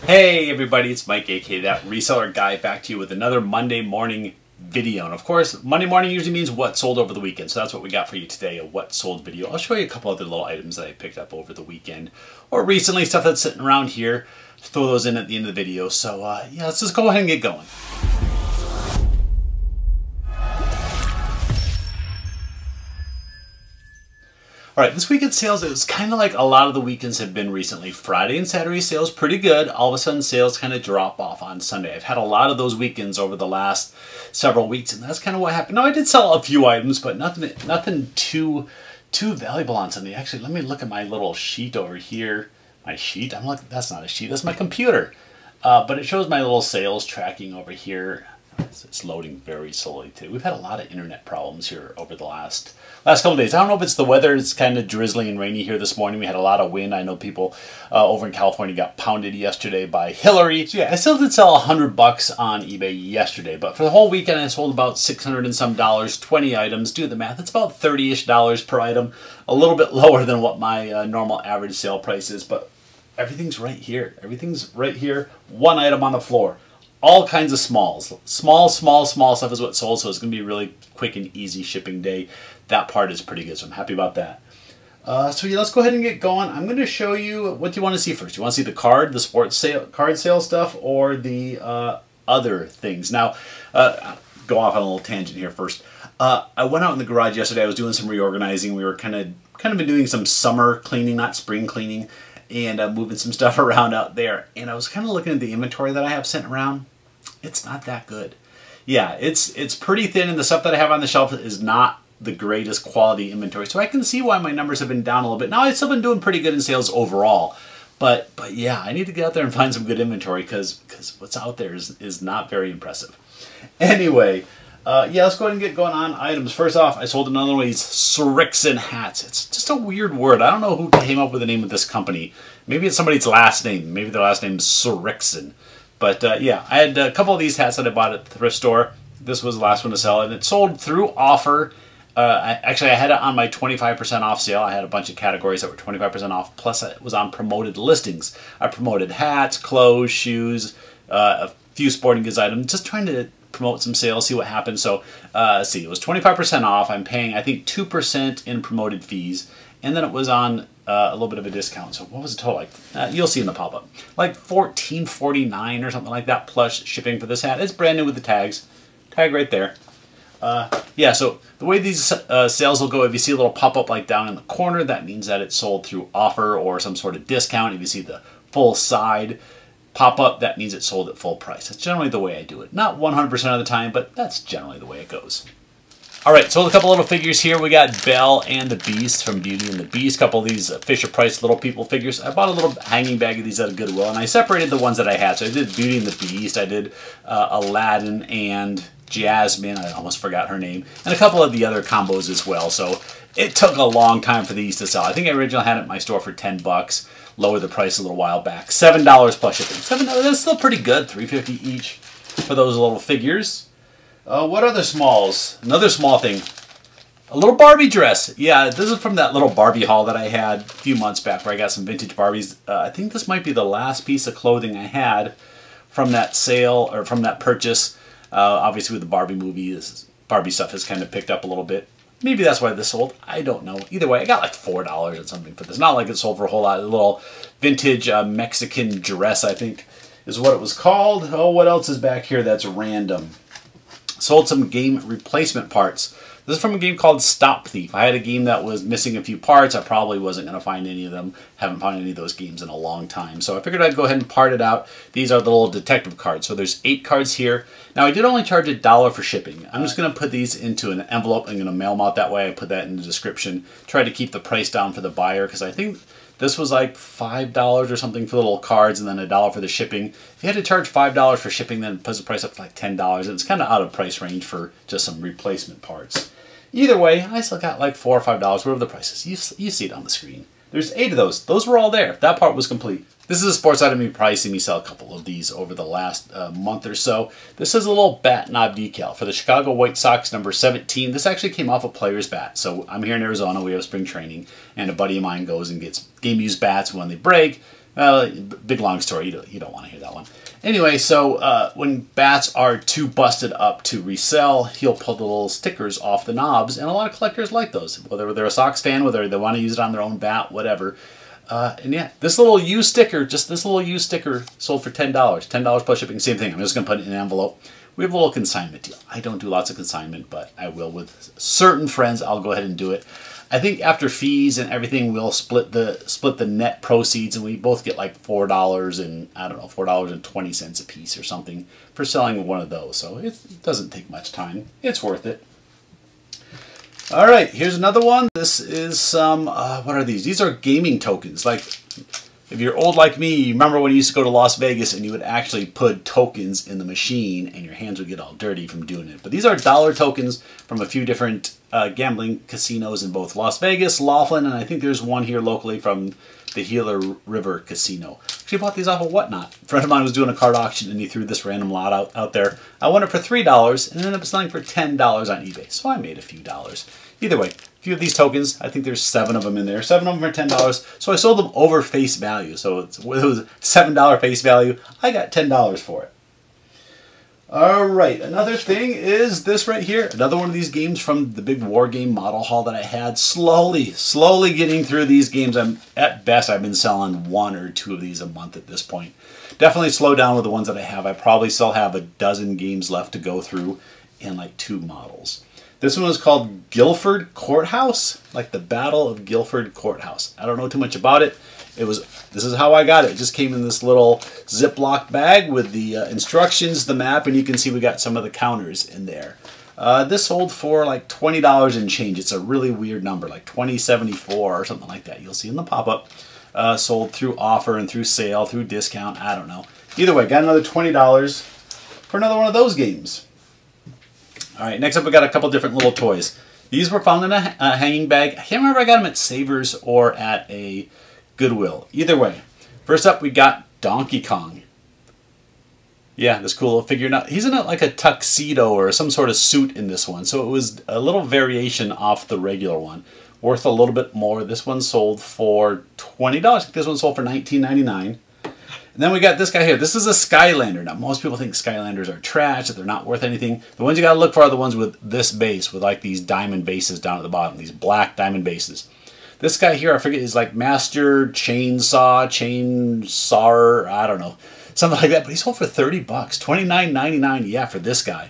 Hey everybody, it's Mike, aka That Reseller Guy, back to you with another Monday morning video. And of course, Monday morning usually means what sold over the weekend. So that's what we got for you today, a what sold video. I'll show you a couple other little items that I picked up over the weekend or recently, stuff that's sitting around here. Throw those in at the end of the video. So yeah, let's just go ahead and get going. All right, this weekend sales, it was kind of like a lot of the weekends have been recently. Friday and Saturday sales pretty good. All of a sudden sales kind of drop off on Sunday. I've had a lot of those weekends over the last several weeks, and that's kind of what happened. Now, I did sell a few items, but nothing too valuable on Sunday. Actually, let me look at my little sheet over here. My sheet? I'm looking, that's not a sheet, that's my computer. But it shows my little sales tracking over here. It's loading very slowly too. We've had a lot of internet problems here over the last couple of days. I don't know if it's the weather. It's kind of drizzly and rainy here this morning. We had a lot of wind. I know people over in California got pounded yesterday by Hillary. So yeah, I still did sell $100 on eBay yesterday, but for the whole weekend I sold about $600 and some, 20 items. Do the math. It's about $30-ish per item. A little bit lower than what my normal average sale price is, but everything's right here. Everything's right here. One item on the floor. All kinds of smalls. Small stuff is what sold, so it's going to be a really quick and easy shipping day. That part is pretty good, so I'm happy about that. So yeah, let's go ahead and get going. I'm going to show you, what do you want to see first? You want to see the card, the sports sale, card sale stuff, or the other things? Now, go off on a little tangent here first. I went out in the garage yesterday. I was doing some reorganizing. We were kind of been doing some summer cleaning, not spring cleaning, and moving some stuff around out there. And I was kind of looking at the inventory that I have sitting around. It's not that good. Yeah, it's pretty thin, and the stuff that I have on the shelf is not the greatest quality inventory. So I can see why my numbers have been down a little bit. Now, I've still been doing pretty good in sales overall. But yeah, I need to get out there and find some good inventory because what's out there is not very impressive. Anyway, yeah, let's go ahead and get going on items. First off, I sold another one of these Srixon hats. It's just a weird word. I don't know who came up with the name of this company. Maybe it's somebody's last name. Maybe their last name is Srixon. But yeah, I had a couple of these hats that I bought at the thrift store. This was the last one to sell, and it sold through offer. Actually, I had it on my 25% off sale. I had a bunch of categories that were 25% off, plus it was on promoted listings. I promoted hats, clothes, shoes, a few sporting goods items, just trying to promote some sales, see what happens. So, let's see, it was 25% off. I'm paying, I think, 2% in promoted fees, and then it was on a little bit of a discount. So what was the total like? You'll see in the pop-up. Like $14.49 or something like that, plus shipping for this hat. It's brand new with the tags. Tag right there. Yeah, so the way these sales will go, if you see a little pop-up like down in the corner, that means that it's sold through offer or some sort of discount. If you see the full side pop-up, that means it's sold at full price. That's generally the way I do it. Not 100% of the time, but that's generally the way it goes. All right, sold a couple little figures here. We got Belle and the Beast from Beauty and the Beast. A couple of these Fisher-Price little people figures. I bought a little hanging bag of these at Goodwill, and I separated the ones that I had. So I did Beauty and the Beast. I did Aladdin and Jasmine. I almost forgot her name. And a couple of the other combos as well. So it took a long time for these to sell. I think I originally had it in my store for $10. Lowered the price a little while back. $7 plus shipping. That's still pretty good. $3.50 each for those little figures. What other smalls? Another small thing. A little Barbie dress. Yeah, this is from that little Barbie haul that I had a few months back where I got some vintage Barbies. I think this might be the last piece of clothing I had from that sale or from that purchase. Obviously with the Barbie movie, this Barbie stuff has kind of picked up a little bit. Maybe that's why this sold. I don't know. Either way, I got like $4 or something for this. Not like it sold for a whole lot. A little vintage Mexican dress, I think, is what it was called. Oh, what else is back here that's random? Sold some game replacement parts. This is from a game called Stop Thief. I had a game that was missing a few parts. I probably wasn't going to find any of them. Haven't found any of those games in a long time. So I figured I'd go ahead and part it out. These are the little detective cards. So there's 8 cards here. Now I did only charge $1 for shipping. I'm just going to put these into an envelope. I'm going to mail them out that way. I put that in the description. Try to keep the price down for the buyer because I think this was like $5 or something for the little cards and then $1 for the shipping. If you had to charge $5 for shipping, then it puts the price up to like $10. And it's kind of out of price range for just some replacement parts. Either way, I still got like $4 or $5, whatever the price is. You see it on the screen. There's 8 of those. Those were all there. That part was complete. This is a sports item you've probably seen me sell a couple of these over the last month or so. This is a little bat knob decal for the Chicago White Sox number 17. This actually came off a player's bat. So I'm here in Arizona. We have spring training. And a buddy of mine goes and gets game-used bats when they break. Big long story. You don't want to hear that one. Anyway, so when bats are too busted up to resell, he'll pull the little stickers off the knobs, and a lot of collectors like those. Whether they're a Sox fan, whether they want to use it on their own bat, whatever. And yeah, this little used sticker, sold for $10. $10 plus shipping, same thing. I'm just going to put it in an envelope. We have a little consignment deal. I don't do lots of consignment, but I will with certain friends. I'll go ahead and do it. I think after fees and everything, we'll split the net proceeds, and we both get like $4 and I don't know, $4.20 a piece or something for selling one of those. So it doesn't take much time. It's worth it. All right, here's another one. This is some what are these? These are gaming tokens. Like, if you're old like me, you remember when you used to go to Las Vegas and you would actually put tokens in the machine and your hands would get all dirty from doing it. But these are dollar tokens from a few different gambling casinos in both Las Vegas, Laughlin, and I think there's one here locally from the Gila River Casino. Actually bought these off of Whatnot. A friend of mine was doing a card auction and he threw this random lot out there. I won it for $3 and ended up selling for $10 on eBay. So I made a few dollars. Either way, a few of these tokens, I think there's 7 of them in there. 7 of them are $10. So I sold them over face value. So it was $7 face value. I got $10 for it. All right, another thing is this right here. Another one of these games from the big war game model haul that I had. Slowly getting through these games. At best, I've been selling 1 or 2 of these a month at this point. Definitely slow down with the ones that I have. I probably still have a dozen games left to go through and like 2 models. This one was called Guilford Courthouse, like the Battle of Guilford Courthouse. I don't know too much about it. This is how I got it. It just came in this little Ziploc bag with the instructions, the map, and you can see we got some of the counters in there. This sold for like $20 and change. It's a really weird number, like $20.74 or something like that. You'll see in the pop-up. Sold through offer and through sale, through discount. I don't know. Either way, got another $20 for another one of those games. All right, next up we got a couple different little toys. These were found in a hanging bag. I can't remember if I got them at Savers or at a Goodwill. Either way, first up we got Donkey Kong. Yeah, this cool little figure. Now, he's in like a tuxedo or some sort of suit in this one, so it was a little variation off the regular one. Worth a little bit more. This one sold for $20. This one sold for $19.99. And then we got this guy here. This is a Skylander. Now, most people think Skylanders are trash, that they're not worth anything. The ones you got to look for are the ones with this base, with like these diamond bases down at the bottom, these black diamond bases. This guy here, I forget, is like Master Chainsaw, I don't know, something like that. But he sold for $30, $29.99. Yeah, for this guy.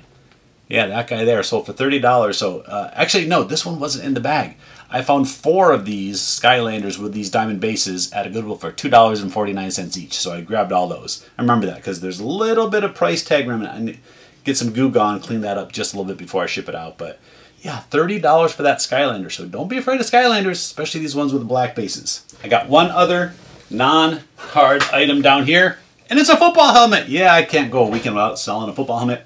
Yeah, that guy there sold for $30. So actually, no, this one wasn't in the bag. I found 4 of these Skylanders with these diamond bases at a Goodwill for $2.49 each. So I grabbed all those. I remember that because there's a little bit of price tag remnant. I need to get some Goo Gone, clean that up just a little bit before I ship it out. But yeah, $30 for that Skylander. So don't be afraid of Skylanders, especially these ones with the black bases. I got one other non-card item down here, and it's a football helmet. Yeah, I can't go a weekend without selling a football helmet.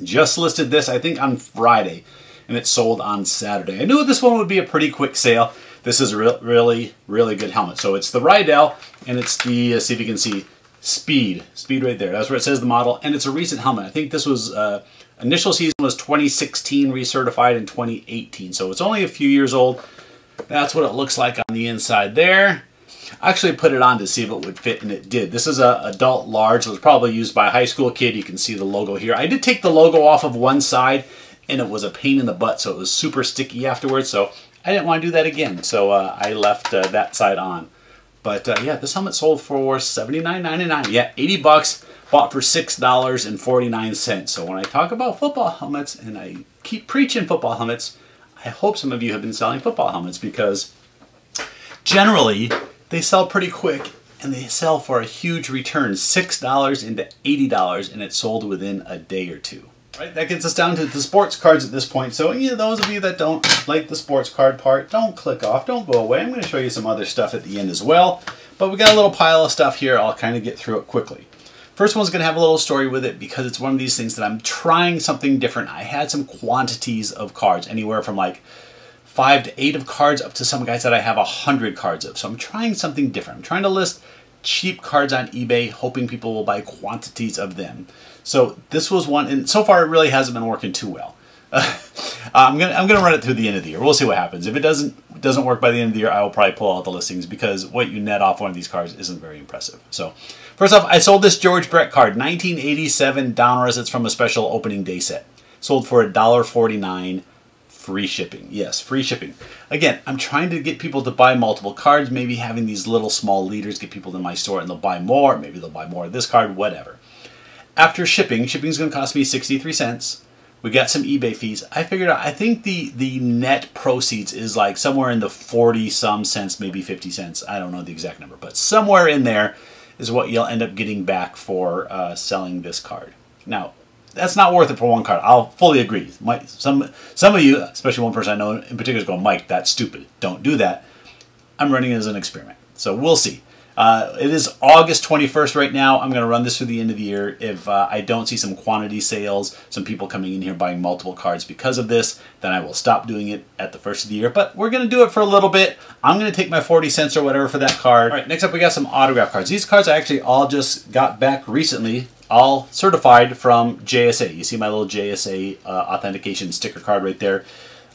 Just listed this, I think, on Friday, and it sold on Saturday. I knew this one would be a pretty quick sale. This is a really good helmet. So it's the Rydell, and it's the, see if you can see, Speed right there. That's where it says the model, and it's a recent helmet. I think this was, initial season was 2016, recertified in 2018. So it's only a few years old. That's what it looks like on the inside there. I actually put it on to see if it would fit, and it did. This is a adult large. It was probably used by a high school kid. You can see the logo here. I did take the logo off of one side, and it was a pain in the butt, so it was super sticky afterwards. So I didn't want to do that again, so I left that side on. But yeah, this helmet sold for $79.99. Yeah, $80, bought for $6.49. So when I talk about football helmets, and I keep preaching football helmets, I hope some of you have been selling football helmets, because generally they sell pretty quick and they sell for a huge return, $6 into $80, and it sold within a day or two. Right, that gets us down to the sports cards at this point. So those of you that don't like the sports card part, don't click off, don't go away. I'm going to show you some other stuff at the end as well. But we got a little pile of stuff here. I'll kind of get through it quickly. First one's going to have a little story with it, because it's one of these things that I'm trying something different. I had some quantities of cards, anywhere from like 5 to 8 of cards up to some guys that I have 100 cards of. So I'm trying something different. I'm trying to list cheap cards on eBay, hoping people will buy quantities of them. So this was one, and so far it really hasn't been working too well. I'm gonna run it through the end of the year. We'll see what happens. If it doesn't work by the end of the year, I will probably pull out the listings because what you net off one of these cards isn't very impressive. So first off, I sold this George Brett card, 1987 Donruss. It's from a special opening day set. Sold for $1.49, free shipping. Yes, free shipping. Again, I'm trying to get people to buy multiple cards, maybe having these little small leaders get people to my store and they'll buy more. Maybe they'll buy more of this card, whatever. After shipping's going to cost me 63 cents. We got some eBay fees. I figured out, I think the net proceeds is like somewhere in the 40 some cents, maybe 50 cents. I don't know the exact number, but somewhere in there is what you'll end up getting back for selling this card. Now, that's not worth it for one card. I'll fully agree. Some of you, especially one person I know in particular, is going, Mike, that's stupid. Don't do that. I'm running it as an experiment. So we'll see. It is August 21st right now. I'm going to run this through the end of the year. If I don't see some quantity sales, some people coming in here buying multiple cards because of this, then I will stop doing it at the first of the year. But we're going to do it for a little bit. I'm going to take my 40 cents or whatever for that card. All right, next up we got some autograph cards. These cards I actually all just got back recently, all certified from JSA. You see my little JSA authentication sticker card right there.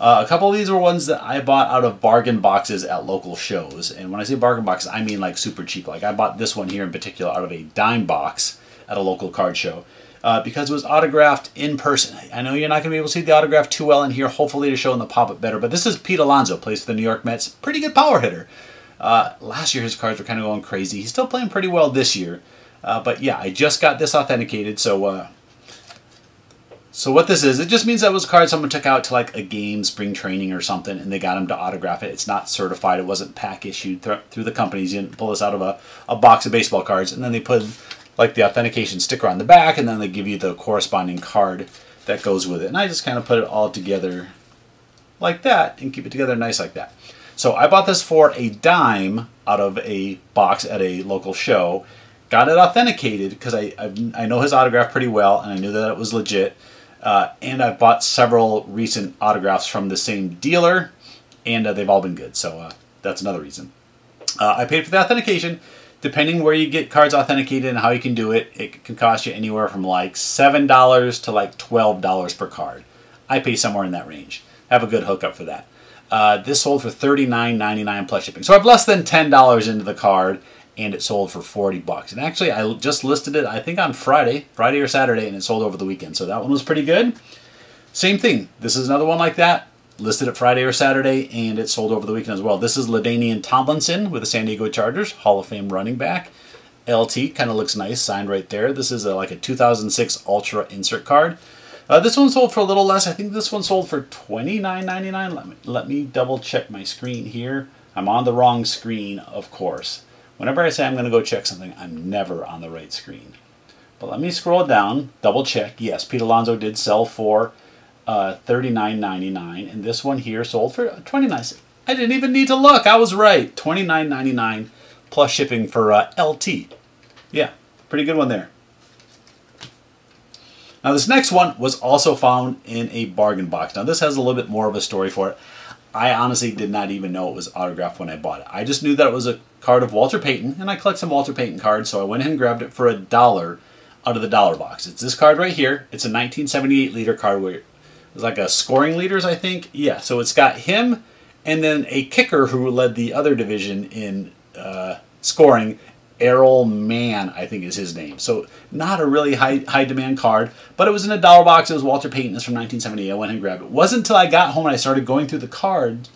A couple of these were ones that I bought out of bargain boxes at local shows. And when I say bargain boxes, I mean like super cheap. Like I bought this one here in particular out of a dime box at a local card show because it was autographed in person. I know you're not going to be able to see the autograph too well in here. Hopefully to show in the pop-up better. But this is Pete Alonso, plays for the New York Mets. Pretty good power hitter. Last year his cards were kind of going crazy. He's still playing pretty well this year. But yeah, I just got this authenticated, so what this is, it just means that was a card someone took out to like a game, spring training or something, and they got him to autograph it. It's not certified. It wasn't pack issued through the companies. You didn't pull this out of a box of baseball cards, and then they put like the authentication sticker on the back, and then they give you the corresponding card that goes with it. And I just kind of put it all together like that and keep it together nice like that. So I bought this for a dime out of a box at a local show. Got it authenticated because I know his autograph pretty well, and I knew that it was legit. And I've bought several recent autographs from the same dealer, and they've all been good. So that's another reason. I paid for the authentication. Depending where you get cards authenticated and how you can do it, it can cost you anywhere from like $7 to like $12 per card. I pay somewhere in that range. I have a good hookup for that. This sold for $39.99 plus shipping. So I've less than $10 into the card, and it sold for 40 bucks. And actually, I just listed it, I think on Friday or Saturday, and it sold over the weekend. So that one was pretty good. Same thing. This is another one like that. Listed it Friday or Saturday, and it sold over the weekend as well. This is LaDainian Tomlinson with the San Diego Chargers, Hall of Fame running back. LT, kind of looks nice, signed right there. This is like a 2006 Ultra insert card. This one sold for a little less. I think this one sold for $29.99. Let me double check my screen here. I'm on the wrong screen, of course. Whenever I say I'm going to go check something, I'm never on the right screen. But let me scroll down, double check. Yes, Pete Alonso did sell for $39.99, and this one here sold for $29. I didn't even need to look. I was right. $29.99 plus shipping for LT. Yeah, pretty good one there. Now this next one was also found in a bargain box. Now this has a little bit more of a story for it. I honestly did not even know it was autographed when I bought it. I just knew that it was a card of Walter Payton, and I collect some Walter Payton cards, so I went ahead and grabbed it for $1 out of the dollar box. It's this card right here. It's a 1978 leader card where it's like a scoring leaders, I think. Yeah, so it's got him and then a kicker who led the other division in scoring. Errol Mann, I think is his name. So not a really high demand card, but it was in a dollar box. It was Walter Payton. It's from 1978. I went and grabbed it. It wasn't until I got home and I started going through the cards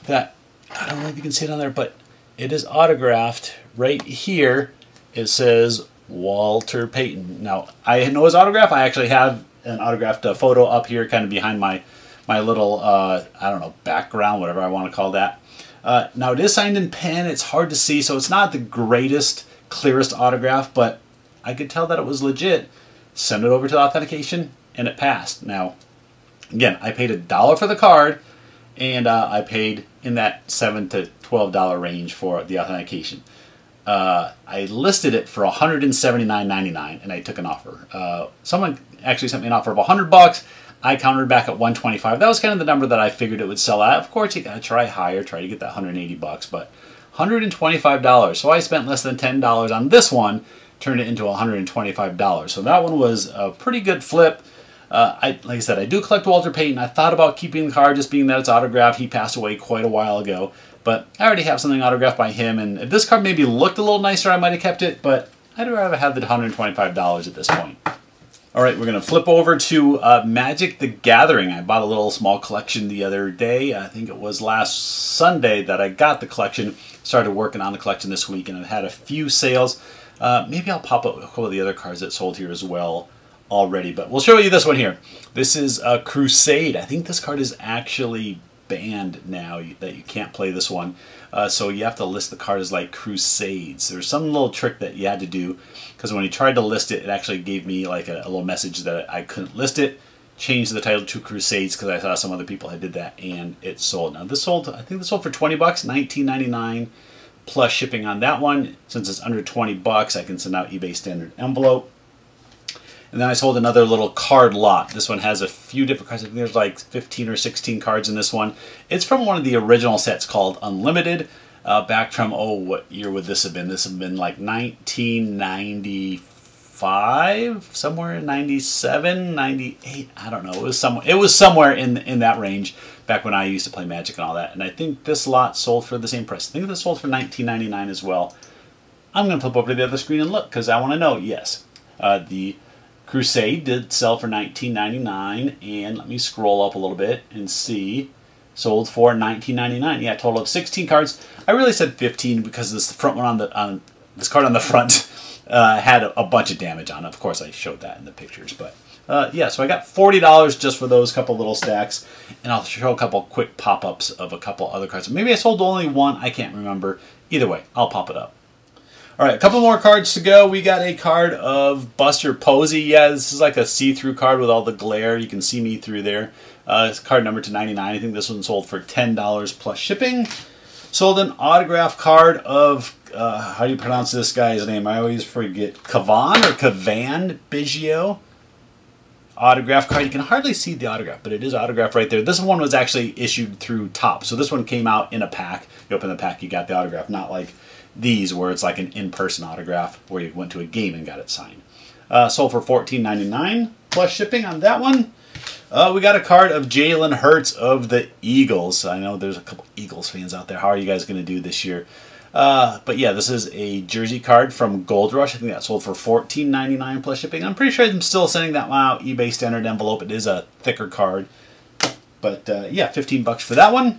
that, I don't know if you can see it on there, but it is autographed right here. It says Walter Payton. Now, I know his autograph. I actually have an autographed photo up here kind of behind my little, I don't know, background, whatever I want to call that. Now it is signed in pen. It's hard to see, so it's not the greatest, clearest autograph, but I could tell that it was legit. Send it over to the authentication, and it passed. Now, again, I paid $1 for the card, and I paid in that $7 to $12 range for the authentication. I listed it for $179.99, and I took an offer. Someone actually sent me an offer of $100. I countered back at $125. That was kind of the number that I figured it would sell at. Of course, you gotta try higher, try to get that $180, but $125. So I spent less than $10 on this one, turned it into $125. So that one was a pretty good flip. Like I said, I do collect Walter Payton. I thought about keeping the card just being that it's autographed. He passed away quite a while ago. But I already have something autographed by him. And if this card maybe looked a little nicer, I might have kept it. But I'd rather have the $125 at this point. All right, we're going to flip over to Magic the Gathering. I bought a little small collection the other day. I think it was last Sunday that I got the collection. Started working on the collection this week, and I've had a few sales. Maybe I'll pop up a couple of the other cards that sold here as well already, but we'll show you this one here. This is a Crusade. I think this card is actually banned now, that you can't play this one. So you have to list the card as like Crusades. There's some little trick that you had to do, because when you tried to list it, it actually gave me like a little message that I couldn't list it. Changed the title to Crusades because I saw some other people had did that, and it sold. Now this sold, I think this sold for 20 bucks, $19.99 plus shipping on that one. Since it's under 20 bucks, I can send out eBay standard envelope. And then I sold another little card lot. This one has a few different cards. I think there's like 15 or 16 cards in this one. It's from one of the original sets called Unlimited. Back from, oh, what year would this have been? This would have been like 1995, somewhere in 97, 98. I don't know. It was somewhere in that range back when I used to play Magic and all that. And I think this lot sold for the same price. I think this sold for $19.99 as well. I'm going to flip over to the other screen and look because I want to know. Yes, the Crusade did sell for $19.99, and let me scroll up a little bit and see. Sold for $19.99. Yeah, a total of 16 cards. I really said 15 because this front one on this card on the front had a bunch of damage on it. Of course, I showed that in the pictures, but yeah. So I got $40 just for those couple little stacks, and I'll show a couple quick pop-ups of a couple other cards. Maybe I sold only one. I can't remember. Either way, I'll pop it up. All right, a couple more cards to go. We got a card of Buster Posey. Yeah, this is like a see-through card with all the glare. You can see me through there. It's card number to 99. I think this one sold for $10 plus shipping. Sold an autograph card of, how do you pronounce this guy's name? I always forget. Cavan Biggio. Autograph card. You can hardly see the autograph, but it is autograph right there. This one was actually issued through Topps. So this one came out in a pack. You open the pack, you got the autograph, not like these where it's like an in-person autograph where you went to a game and got it signed. Sold for $14.99 plus shipping on that one. We got a card of Jalen Hurts of the Eagles. I know there's a couple Eagles fans out there. How are you guys going to do this year? But yeah, this is a jersey card from Gold Rush. I think that sold for $14.99 plus shipping. I'm pretty sure I'm still sending that one out. eBay standard envelope. It is a thicker card. But yeah, 15 bucks for that one.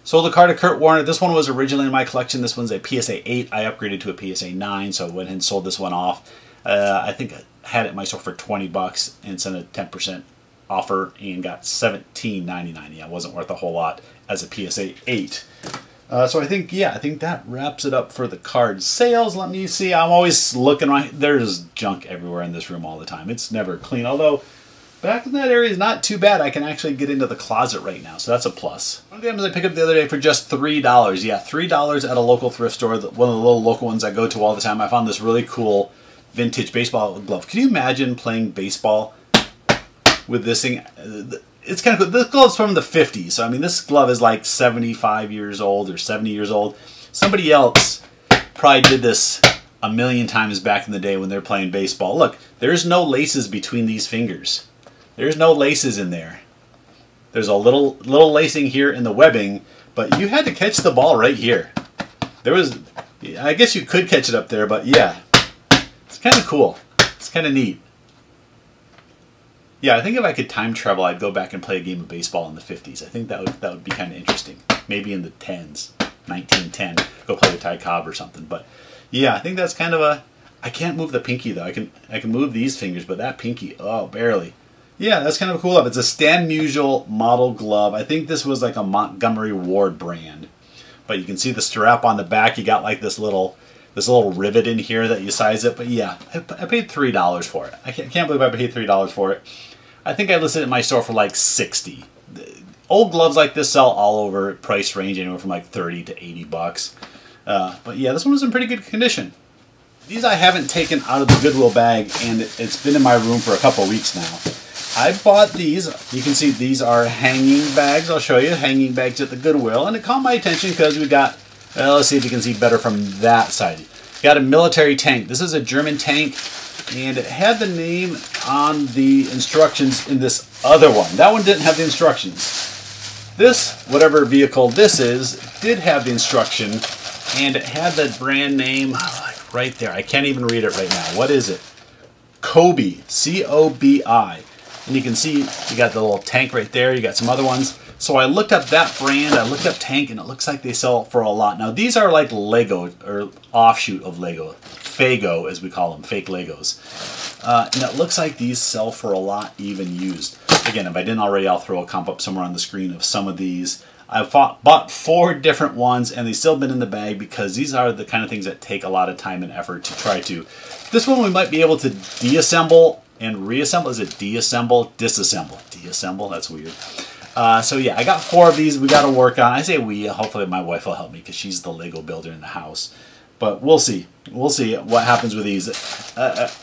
Sold a card of Kurt Warner. This one was originally in my collection. This one's a PSA 8. I upgraded to a PSA 9, so I went ahead and sold this one off. I think I had it in my store for 20 bucks and sent a 10% offer and got $17.99. Yeah, it wasn't worth a whole lot as a PSA 8. So I think, yeah, I think that wraps it up for the card sales. Let me see. I'm always looking right. There's junk everywhere in this room all the time. It's never clean, although back in that area is not too bad. I can actually get into the closet right now, so that's a plus. One of the items I picked up the other day for just $3. Yeah, $3 at a local thrift store, one of the little local ones I go to all the time. I found this really cool vintage baseball glove. Can you imagine playing baseball with this thing? It's kind of cool. This glove's from the 50s, so I mean this glove is like 75 years old or 70 years old. Somebody else probably did this a million times back in the day when they're playing baseball. Look, there's no laces between these fingers. There's no laces in there. There's a little lacing here in the webbing, but you had to catch the ball right here. There was, I guess you could catch it up there, but yeah, it's kind of cool. It's kind of neat. Yeah, I think if I could time travel, I'd go back and play a game of baseball in the 50s. I think that would be kind of interesting. Maybe in the 10s, 1910, go play with Ty Cobb or something. But yeah, I think that's kind of a. I can't move the pinky though. I can move these fingers, but that pinky, oh, barely. Yeah, that's kind of a cool glove. It's a Stan Musial model glove. I think this was like a Montgomery Ward brand. But you can see the strap on the back. You got like this little rivet in here that you size it. But yeah, I paid $3 for it. I can't believe I paid $3 for it. I think I listed it in my store for like $60. Old gloves like this sell all over price range, anywhere from like 30 to 80 bucks. But yeah, this one was in pretty good condition. These I haven't taken out of the Goodwill bag, and it's been in my room for a couple weeks now. I bought these. You can see these are hanging bags. I'll show you hanging bags at the Goodwill, and it caught my attention because we got. Let's see if you can see better from that side. got a military tank. This is a German tank, and it had the name on the instructions in this other one. That one didn't have the instructions. This, whatever vehicle this is, did have the instruction, and it had the brand name right there. I can't even read it right now. What is it? Cobi, C-O-B-I. And you can see you got the little tank right there. You got some other ones. So I looked up that brand. I looked up tank, and it looks like they sell for a lot. Now these are like Lego, or offshoot of Lego. Fago, as we call them, fake Legos. And it looks like these sell for a lot, even used. Again, if I didn't already, I'll throw a comp up somewhere on the screen of some of these. I've bought 4 different ones, and they've still been in the bag because these are the kind of things that take a lot of time and effort to try to. This one we might be able to deassemble and reassemble. Is it deassemble? Disassemble. Deassemble? That's weird. So yeah, I got 4 of these we got to work on. I say we, hopefully my wife will help me because she's the Lego builder in the house. But we'll see. We'll see what happens with these.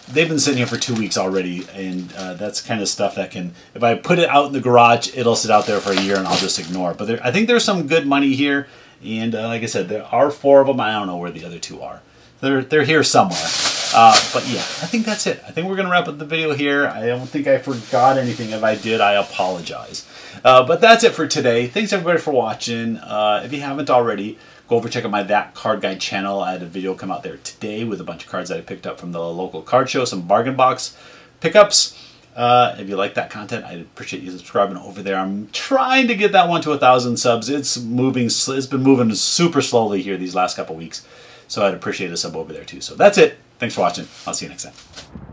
They've been sitting here for 2 weeks already, and that's kind of stuff that can, if I put it out in the garage, it'll sit out there for a year and I'll just ignore it. But I think there's some good money here, and like I said, there are 4 of them. I don't know where the other 2 are. They're here somewhere. But yeah, I think that's it. I think we're going to wrap up the video here. I don't think I forgot anything. If I did, I apologize. But that's it for today. Thanks everybody for watching. If you haven't already, go over check out my That Card Guy channel. I had a video come out there today with a bunch of cards that I picked up from the local card show, some bargain box pickups. If you like that content, I'd appreciate you subscribing over there. I'm trying to get that one to 1,000 subs. It's moving. It's been moving super slowly here these last couple weeks, so I'd appreciate a sub over there too. So that's it. Thanks for watching. I'll see you next time.